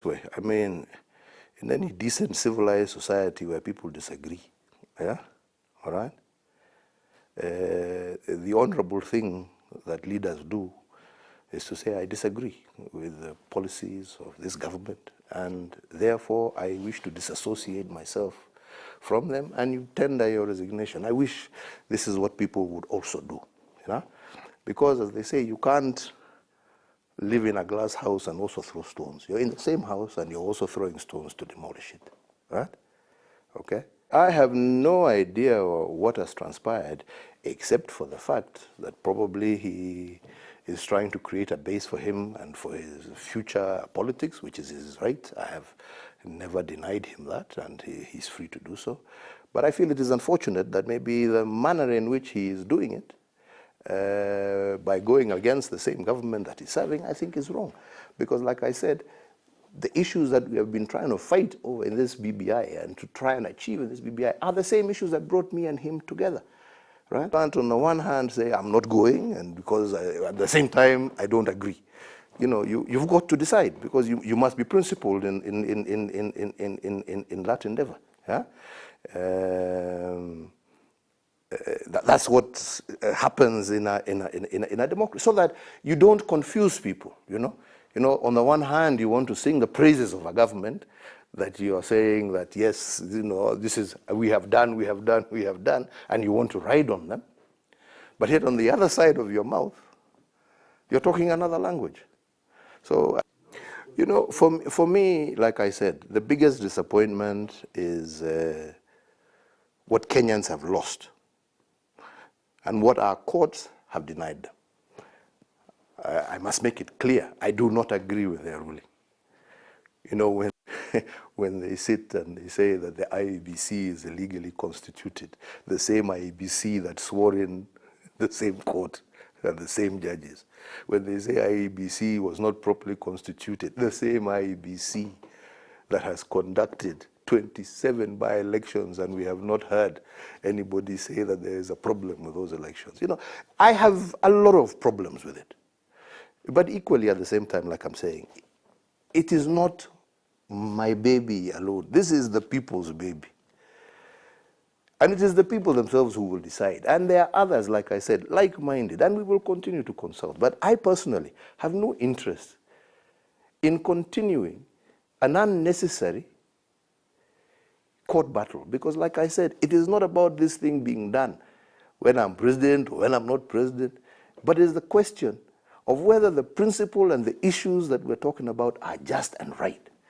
way. I mean, in any decent, civilized society where people disagree, yeah, all right, the honorable thing that leaders do is to say, I disagree with the policies of this government, and therefore I wish to disassociate myself from them, and you tender your resignation. I wish this is what people would also do, you know, because as they say, you can't live in a glass house and also throw stones. You're in the same house and you're also throwing stones to demolish it, right? Okay? I have no idea what has transpired, except for the fact that probably he is trying to create a base for him and for his future politics, which is his right. I have never denied him that, and he's free to do so. But I feel it is unfortunate that maybe the manner in which he is doing it, by going against the same government that he's serving, I think is wrong. Because like I said, the issues that we have been trying to fight over in this BBI and to try and achieve in this BBI are the same issues that brought me and him together. Right? And on the one hand say, I'm not going, and because at the same time, I don't agree. You know, you've got to decide, because you must be principled in that endeavor. Yeah? That's what happens in a democracy, so that you don't confuse people. You know, on the one hand, you want to sing the praises of a government that you are saying that yes, you know, this is we have done, and you want to ride on them, but yet on the other side of your mouth, you're talking another language. So, you know, for me, like I said, the biggest disappointment is what Kenyans have lost and what our courts have denied them. I must make it clear, I do not agree with their ruling. You know, when they sit and they say that the IEBC is illegally constituted, the same IEBC that swore in the same court and the same judges. When they say IEBC was not properly constituted, the same IEBC that has conducted 27 by-elections, and we have not heard anybody say that there is a problem with those elections. You know, I have a lot of problems with it. But equally at the same time, like I'm saying, it is not my baby alone. This is the people's baby. And it is the people themselves who will decide. And there are others, like I said, like-minded, and we will continue to consult. But I personally have no interest in continuing an unnecessary court battle. Because like I said, it is not about this thing being done when I'm president or when I'm not president, but it is the question of whether the principle and the issues that we're talking about are just and right.